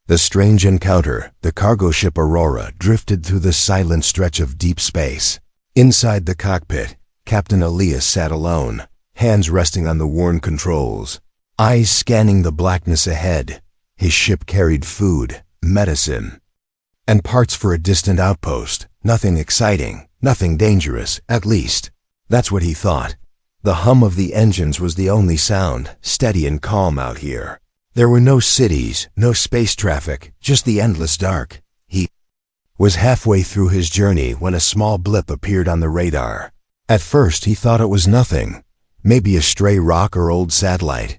The strange encounter, the cargo ship Aurora, drifted through the silent stretch of deep space. Inside the cockpit, Captain Elias sat alone, hands resting on the worn controls, eyes scanning the blackness ahead. His ship carried food, medicine, and parts for a distant outpost. Nothing exciting, nothing dangerous, at least. That's what he thought. The hum of the engines was the only sound, steady and calm out here. There were no cities, no space traffic, just the endless dark. He was halfway through his journey when a small blip appeared on the radar. At first he thought it was nothing, maybe a stray rock or old satellite.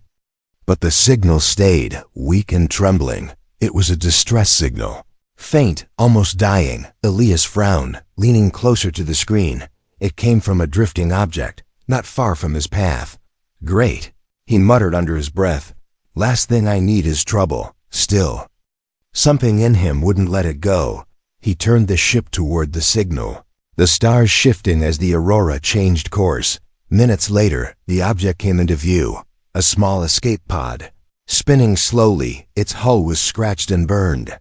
But the signal stayed, weak and trembling. It was a distress signal. Faint, almost dying. Elias frowned, leaning closer to the screen. It came from a drifting object, not far from his path. Great, he muttered under his breath. Last thing I need is trouble. Still, something in him wouldn't let it go. He turned the ship toward the signal, the stars shifting as the Aurora changed course. Minutes later, the object came into view, a small escape pod. Spinning slowly, its hull was scratched and burned.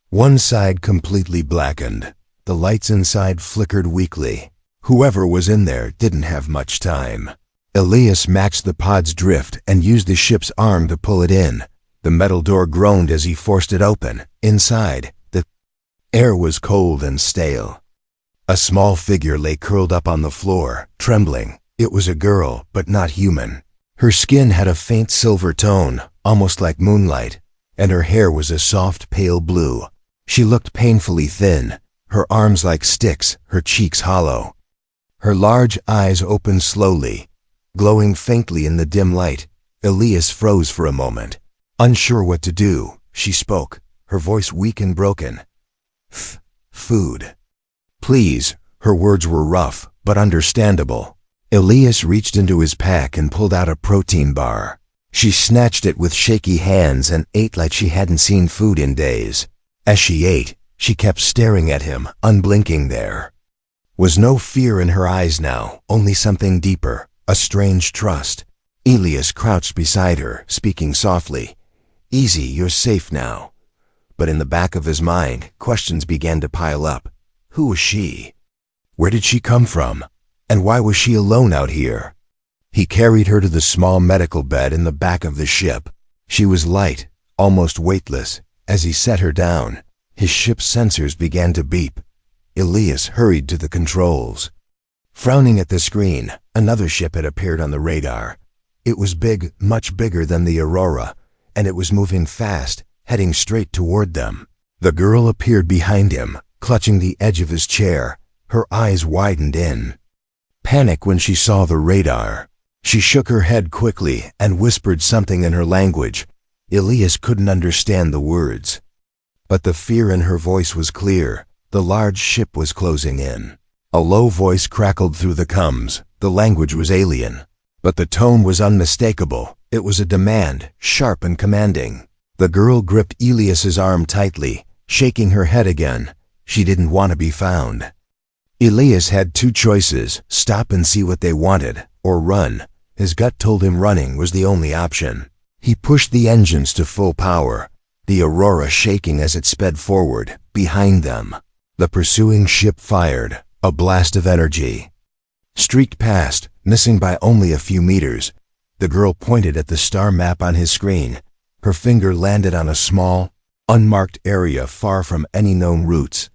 One side completely blackened. The lights inside flickered weakly. Whoever was in there didn't have much time. Elias matched the pod's drift and used the ship's arm to pull it in. The metal door groaned as he forced it open. Inside, the air was cold and stale. A small figure lay curled up on the floor, trembling. It was a girl, but not human. Her skin had a faint silver tone, almost like moonlight, and her hair was a soft, pale blue. She looked painfully thin, her arms like sticks, her cheeks hollow. Her large eyes opened slowly, glowing faintly in the dim light. Elias froze for a moment. Unsure what to do, she spoke, her voice weak and broken. Food. Please. Her words were rough, but understandable. Elias reached into his pack and pulled out a protein bar. She snatched it with shaky hands and ate like she hadn't seen food in days. As she ate, she kept staring at him, unblinking there. Was no fear in her eyes now, only something deeper, a strange trust. Elias crouched beside her, speaking softly. Easy, you're safe now. But in the back of his mind, questions began to pile up. Who was she? Where did she come from? And why was she alone out here? He carried her to the small medical bed in the back of the ship. She was light, almost weightless. As he set her down, his ship's sensors began to beep. Elias hurried to the controls. Frowning at the screen, another ship had appeared on the radar. It was big, much bigger than the Aurora, and it was moving fast, heading straight toward them. The girl appeared behind him, clutching the edge of his chair. Her eyes widened in panic when she saw the radar. She shook her head quickly and whispered something in her language. Elias couldn't understand the words. But the fear in her voice was clear. The large ship was closing in. A low voice crackled through the comms. The language was alien, but the tone was unmistakable. It was a demand, sharp and commanding. The girl gripped Elias's arm tightly, shaking her head again. She didn't want to be found. Elias had two choices, stop and see what they wanted, or run. His gut told him running was the only option. He pushed the engines to full power, the Aurora shaking as it sped forward. Behind them, the pursuing ship fired, a blast of energy. Streaked past, missing by only a few meters. The girl pointed at the star map on his screen. Her finger landed on a small, unmarked area far from any known routes.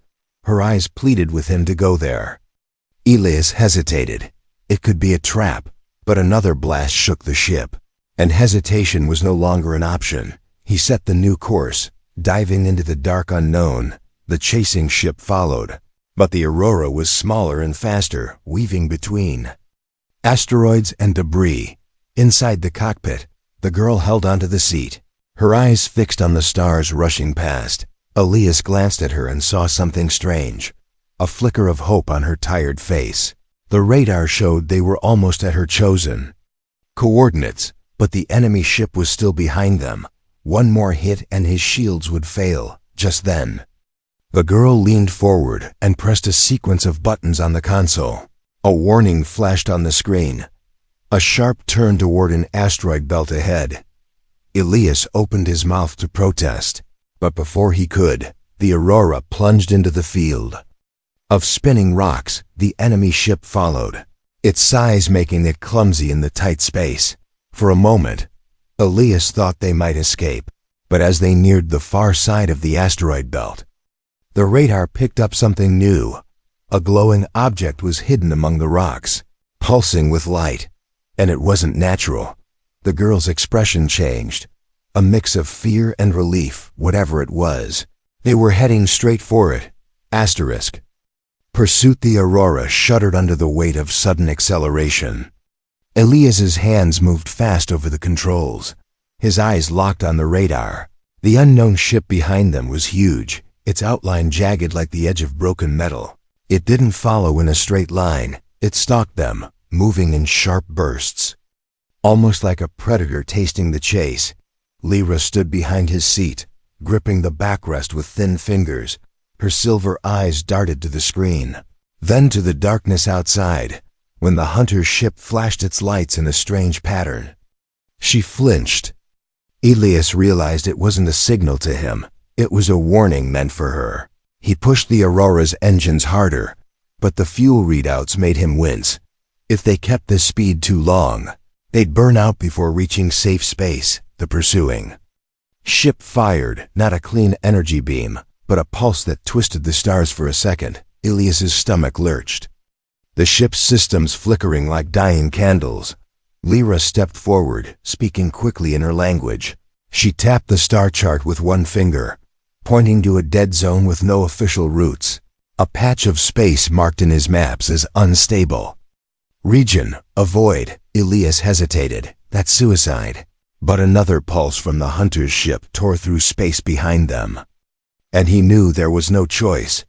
Her eyes pleaded with him to go there. Elias hesitated. It could be a trap, but another blast shook the ship, and hesitation was no longer an option. He set the new course, diving into the dark unknown. The chasing ship followed, but the Aurora was smaller and faster, weaving between asteroids and debris. Inside the cockpit, the girl held onto the seat, her eyes fixed on the stars rushing past. Elias glanced at her and saw something strange, a flicker of hope on her tired face. The radar showed they were almost at her chosen coordinates, but the enemy ship was still behind them. One more hit and his shields would fail. Just then, the girl leaned forward and pressed a sequence of buttons on the console. A warning flashed on the screen. A sharp turn toward an asteroid belt ahead. Elias opened his mouth to protest. But before he could, the Aurora plunged into the field of spinning rocks. The enemy ship followed, its size making it clumsy in the tight space. For a moment, Elias thought they might escape, but as they neared the far side of the asteroid belt, the radar picked up something new. A glowing object was hidden among the rocks, pulsing with light, and it wasn't natural. The girl's expression changed, a mix of fear and relief, whatever it was. They were heading straight for it. Asterisk. Pursuit. The Aurora shuddered under the weight of sudden acceleration. Elias's hands moved fast over the controls. His eyes locked on the radar. The unknown ship behind them was huge, its outline jagged like the edge of broken metal. It didn't follow in a straight line. It stalked them, moving in sharp bursts. Almost like a predator tasting the chase, Lyra stood behind his seat, gripping the backrest with thin fingers. Her silver eyes darted to the screen, then to the darkness outside. When the hunter's ship flashed its lights in a strange pattern, she flinched. Elias realized it wasn't a signal to him. It was a warning meant for her. He pushed the Aurora's engines harder, but the fuel readouts made him wince. If they kept this speed too long, they'd burn out before reaching safe space. The pursuing ship fired, not a clean energy beam, but a pulse that twisted the stars for a second. Elias's stomach lurched, the ship's systems flickering like dying candles. Lyra stepped forward, speaking quickly in her language. She tapped the star chart with one finger, pointing to a dead zone with no official routes, a patch of space marked in his maps as unstable. Region, avoid. Elias hesitated. That's suicide. But another pulse from the hunter's ship tore through space behind them, and he knew there was no choice.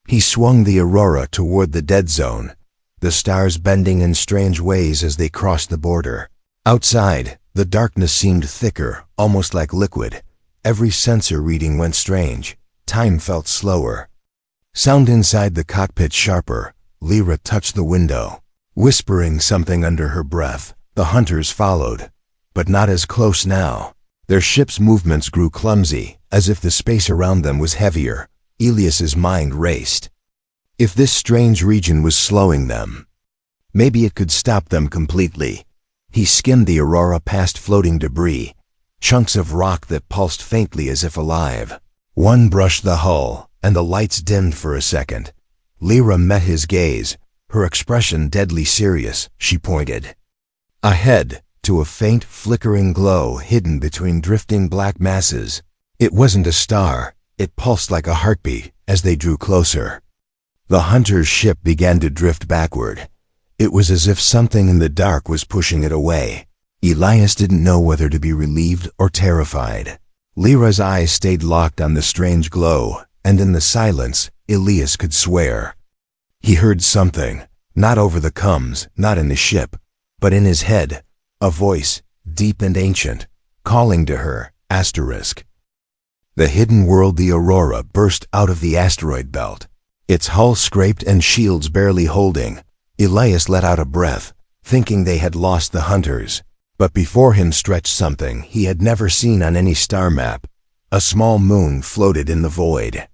He swung the Aurora toward the dead zone, the stars bending in strange ways as they crossed the border. Outside, the darkness seemed thicker, almost like liquid. Every sensor reading went strange. Time felt slower. Sound inside the cockpit sharper. Lyra touched the window, whispering something under her breath. The hunters followed, but not as close now. Their ship's movements grew clumsy, as if the space around them was heavier. Elias's mind raced. If this strange region was slowing them, maybe it could stop them completely. He skimmed the Aurora past floating debris, chunks of rock that pulsed faintly as if alive. One brushed the hull, and the lights dimmed for a second. Lyra met his gaze, her expression deadly serious. She pointed ahead, to a faint, flickering glow hidden between drifting black masses. It wasn't a star. It pulsed like a heartbeat as they drew closer. The hunter's ship began to drift backward. It was as if something in the dark was pushing it away. Elias didn't know whether to be relieved or terrified. Lyra's eyes stayed locked on the strange glow, and in the silence, Elias could swear he heard something, not over the comms, not in the ship, but in his head. A voice, deep and ancient, calling to her. Asterisk. The hidden world. The Aurora burst out of the asteroid belt, its hull scraped and shields barely holding. Elias let out a breath, thinking they had lost the hunters. But before him stretched something he had never seen on any star map. A small moon floated in the void,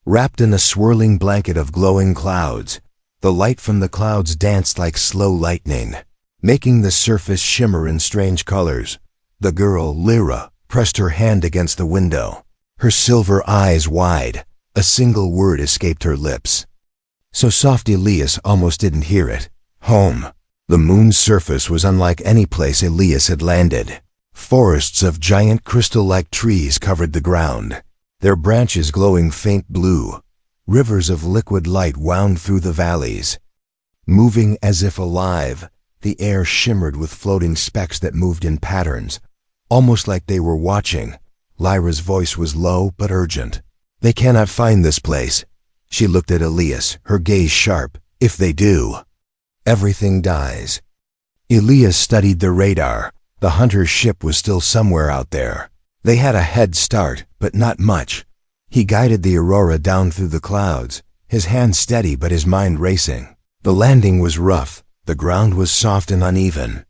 wrapped in a swirling blanket of glowing clouds. The light from the clouds danced like slow lightning, making the surface shimmer in strange colors. The girl, Lyra, pressed her hand against the window, her silver eyes wide. A single word escaped her lips, so soft Elias almost didn't hear it. Home. The moon's surface was unlike any place Elias had landed. Forests of giant crystal-like trees covered the ground, their branches glowing faint blue. Rivers of liquid light wound through the valleys, moving as if alive. The air shimmered with floating specks that moved in patterns, almost like they were watching. Lyra's voice was low but urgent. They cannot find this place. She looked at Elias, her gaze sharp. If they do, everything dies. Elias studied the radar. The hunter's ship was still somewhere out there. They had a head start, but not much. He guided the Aurora down through the clouds, his hand steady but his mind racing. The landing was rough. The ground was soft and uneven,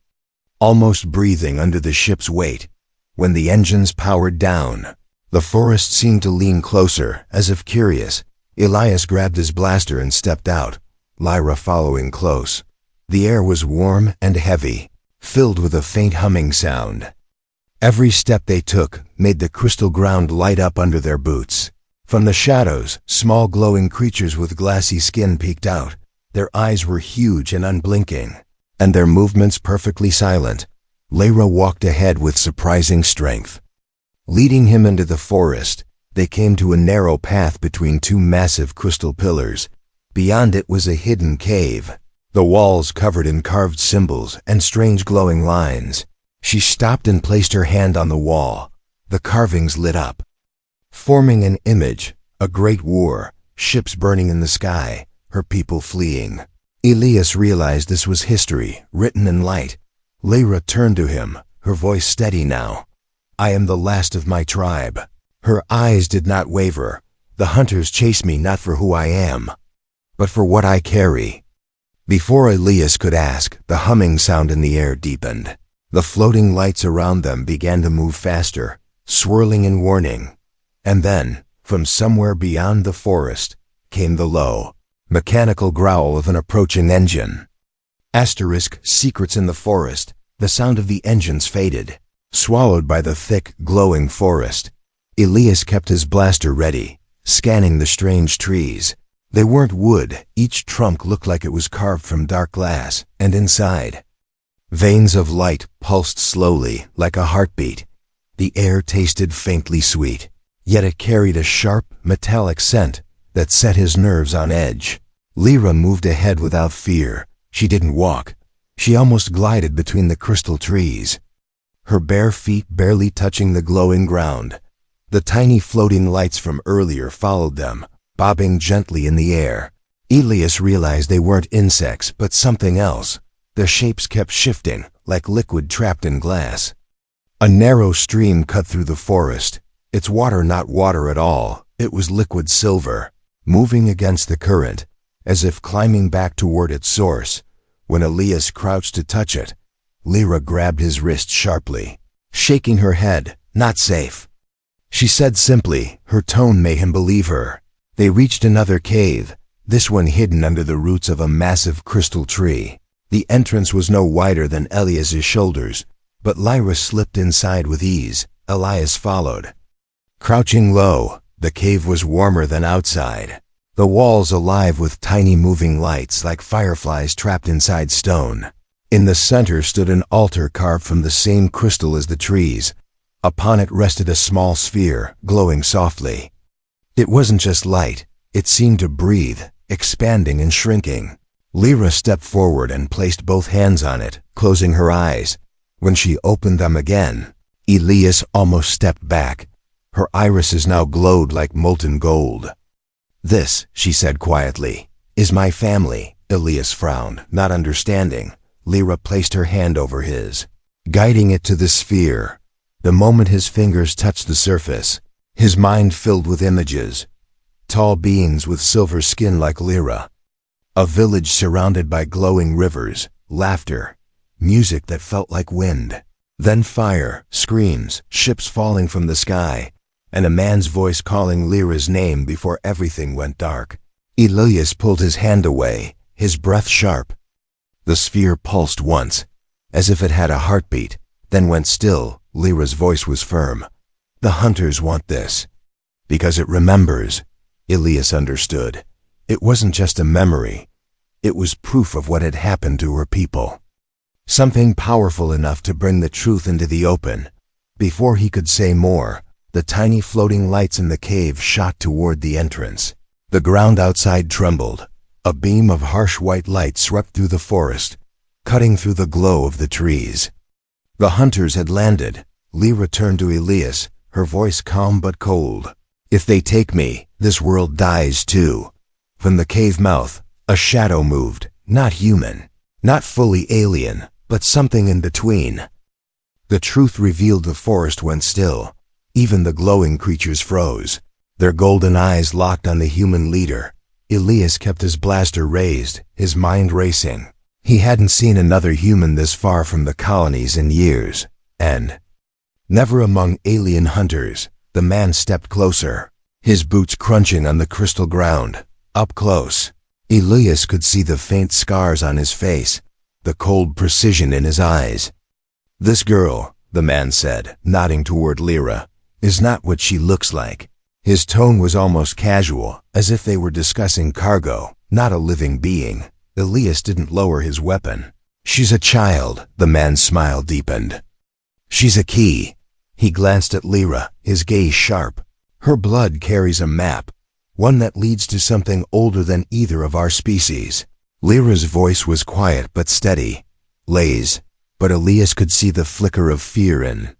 almost breathing under the ship's weight. When the engines powered down, The forest seemed to lean closer, as if curious. Elias grabbed his blaster and stepped out, Lyra following close. The air was warm and heavy, filled with a faint humming sound. Every step they took made the crystal ground light up under their boots. From the shadows, small glowing creatures with glassy skin peeked out. Their eyes were huge and unblinking, and their movements perfectly silent. Lyra walked ahead with surprising strength. Leading him into the forest, they came to a narrow path between two massive crystal pillars. Beyond it was a hidden cave, the walls covered in carved symbols and strange glowing lines. She stopped and placed her hand on the wall. The carvings lit up, forming an image, a great war, ships burning in the sky, her people fleeing. Elias realized this was history, written in light. Lyra turned to him, her voice steady now. "I am the last of my tribe." Her eyes did not waver. "The hunters chase me not for who I am, but for what I carry." Before Elias could ask, the humming sound in the air deepened. The floating lights around them began to move faster, swirling in warning. And then, from somewhere beyond the forest, came the low, mechanical growl of an approaching engine. Secrets in the forest. The sound of the engines faded, swallowed by the thick, glowing forest. Elias kept his blaster ready, scanning the strange trees. They weren't wood. Each trunk looked like it was carved from dark glass, and inside, veins of light pulsed slowly, like a heartbeat. The air tasted faintly sweet, yet it carried a sharp, metallic scent that set his nerves on edge. Lyra moved ahead without fear. She didn't walk. She almost glided between the crystal trees, her bare feet barely touching the glowing ground. The tiny floating lights from earlier followed them, bobbing gently in the air. Elias realized they weren't insects, but something else. Their shapes kept shifting, like liquid trapped in glass. A narrow stream cut through the forest. Its water not water at all. It was liquid silver, moving against the current, as if climbing back toward its source. When Elias crouched to touch it, Lyra grabbed his wrist sharply, shaking her head. "Not safe," she said simply. Her tone made him believe her. They reached another cave, this one hidden under the roots of a massive crystal tree. The entrance was no wider than Elias's shoulders, but Lyra slipped inside with ease. Elias followed. Crouching low, the cave was warmer than outside, the walls alive with tiny moving lights like fireflies trapped inside stone. In the center stood an altar carved from the same crystal as the trees. Upon it rested a small sphere, glowing softly. It wasn't just light, it seemed to breathe, expanding and shrinking. Lyra stepped forward and placed both hands on it, closing her eyes. When she opened them again, Elias almost stepped back. Her irises now glowed like molten gold. "This," she said quietly, "is my family." Elias frowned, not understanding. Lyra placed her hand over his, guiding it to the sphere. The moment his fingers touched the surface, his mind filled with images. Tall beings with silver skin like Lyra. A village surrounded by glowing rivers, laughter, music that felt like wind. Then fire, screams, ships falling from the sky, and a man's voice calling Lyra's name before everything went dark. Elias pulled his hand away, his breath sharp. The sphere pulsed once, as if it had a heartbeat, then went still. Lyra's voice was firm. "The hunters want this, because it remembers." Elias understood. It wasn't just a memory. It was proof of what had happened to her people. Something powerful enough to bring the truth into the open. Before he could say more, the tiny floating lights in the cave shot toward the entrance. The ground outside trembled. A beam of harsh white light swept through the forest, cutting through the glow of the trees. The hunters had landed. Lyra turned to Elias, her voice calm but cold. "If they take me, this world dies too." From the cave mouth, a shadow moved, not human, not fully alien, but something in between. The truth revealed. The forest went still. Even the glowing creatures froze, their golden eyes locked on the human leader. Elias kept his blaster raised, his mind racing. He hadn't seen another human this far from the colonies in years, and never among alien hunters. The man stepped closer, his boots crunching on the crystal ground. Up close, Elias could see the faint scars on his face, the cold precision in his eyes. "This girl," the man said, nodding toward Lyra, "is not what she looks like." His tone was almost casual, as if they were discussing cargo, not a living being. Elias didn't lower his weapon. "She's a child," the man's smile deepened. "She's a key." He glanced at Lyra, his gaze sharp. "Her blood carries a map, one that leads to something older than either of our species." Lyra's voice was quiet but steady. "Lays," but Elias could see the flicker of fear in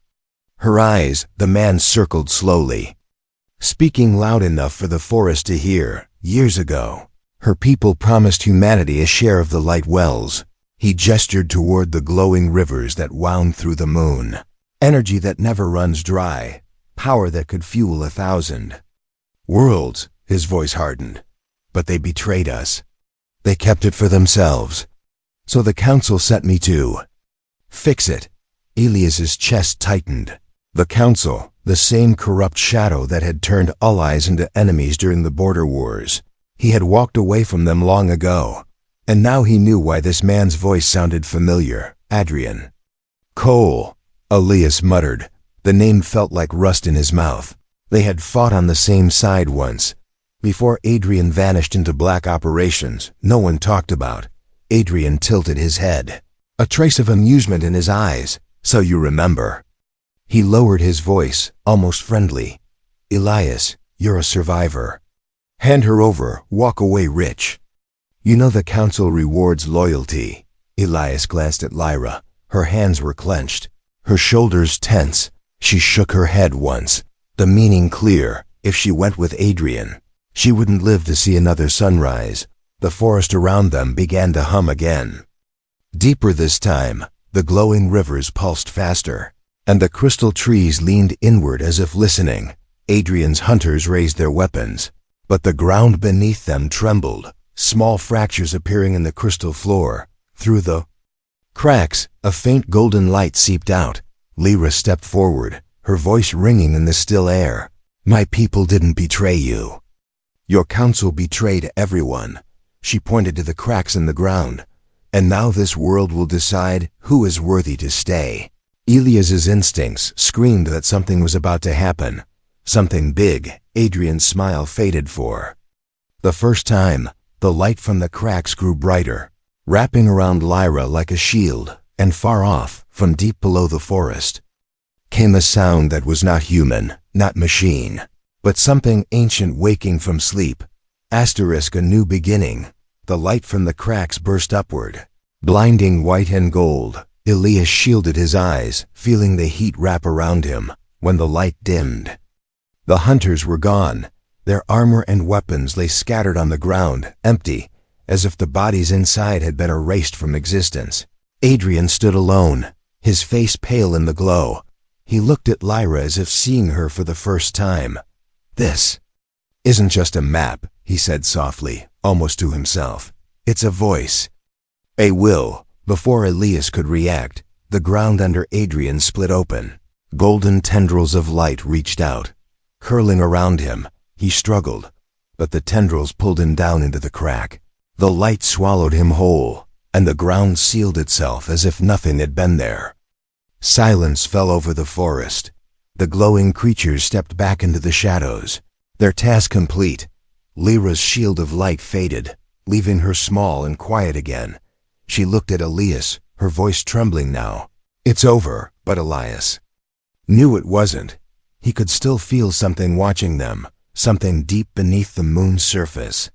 her eyes. The man circled slowly, speaking loud enough for the forest to hear. "Years ago, her people promised humanity a share of the light wells." He gestured toward the glowing rivers that wound through the moon. "Energy that never runs dry, power that could fuel 1,000 worlds." His voice hardened. "But they betrayed us. They kept it for themselves. So the council sent me to fix it." Elias's chest tightened. The council, the same corrupt shadow that had turned allies into enemies during the border wars. He had walked away from them long ago, and now he knew why this man's voice sounded familiar. "Adrian." "Cole," Elias muttered. The name felt like rust in his mouth. They had fought on the same side once. Before Adrian vanished into black operations no one talked about. Adrian tilted his head, a trace of amusement in his eyes. "So you remember." He lowered his voice, almost friendly. "Elias, you're a survivor. Hand her over, walk away rich. You know the council rewards loyalty." Elias glanced at Lyra. Her hands were clenched, her shoulders tense. She shook her head once, the meaning clear. If she went with Adrian, she wouldn't live to see another sunrise. The forest around them began to hum again. Deeper this time, the glowing rivers pulsed faster, and the crystal trees leaned inward as if listening. Adrian's hunters raised their weapons, but the ground beneath them trembled, small fractures appearing in the crystal floor. Through the cracks, a faint golden light seeped out. Lyra stepped forward, her voice ringing in the still air. "My people didn't betray you. Your council betrayed everyone." She pointed to the cracks in the ground. "And now this world will decide who is worthy to stay." Elias's instincts screamed that something was about to happen. Something big. Adrian's smile faded for the first time. The light from the cracks grew brighter, wrapping around Lyra like a shield, and far off, from deep below the forest, came a sound that was not human, not machine, but something ancient waking from sleep. Asterisk, a new beginning. The light from the cracks burst upward, blinding white and gold. Elias shielded his eyes, feeling the heat wrap around him. When the light dimmed, the hunters were gone. Their armor and weapons lay scattered on the ground, empty, as if the bodies inside had been erased from existence. Adrian stood alone, his face pale in the glow. He looked at Lyra as if seeing her for the first time. "This isn't just a map," he said softly, almost to himself. "It's a voice, a will." Before Elias could react, the ground under Adrian split open. Golden tendrils of light reached out, curling around him. He struggled, but the tendrils pulled him down into the crack. The light swallowed him whole, and the ground sealed itself as if nothing had been there. Silence fell over the forest. The glowing creatures stepped back into the shadows, their task complete. Lyra's shield of light faded, leaving her small and quiet again. She looked at Elias, her voice trembling now. "It's over," but Elias knew it wasn't. He could still feel something watching them, something deep beneath the moon's surface,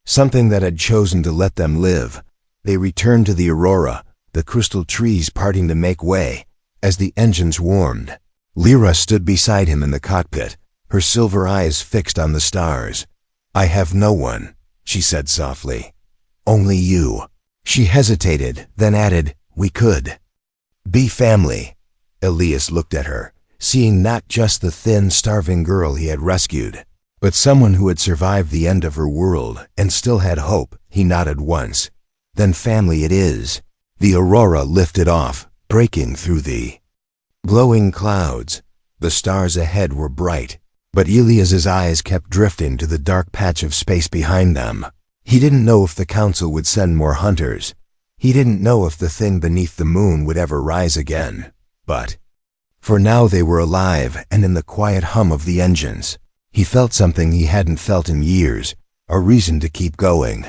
something that had chosen to let them live. They returned to the aurora, the crystal trees parting to make way. As the engines warmed, Lyra stood beside him in the cockpit, her silver eyes fixed on the stars. "I have no one," she said softly. "Only you." She hesitated, then added, "We could be family." Elias looked at her, seeing not just the thin, starving girl he had rescued, but someone who had survived the end of her world and still had hope. He nodded once. "Then family it is." The aurora lifted off, breaking through the glowing clouds. The stars ahead were bright, but Elias's eyes kept drifting to the dark patch of space behind them. He didn't know if the council would send more hunters. He didn't know if the thing beneath the moon would ever rise again. But for now they were alive and in the quiet hum of the engines. He felt something he hadn't felt in years, a reason to keep going.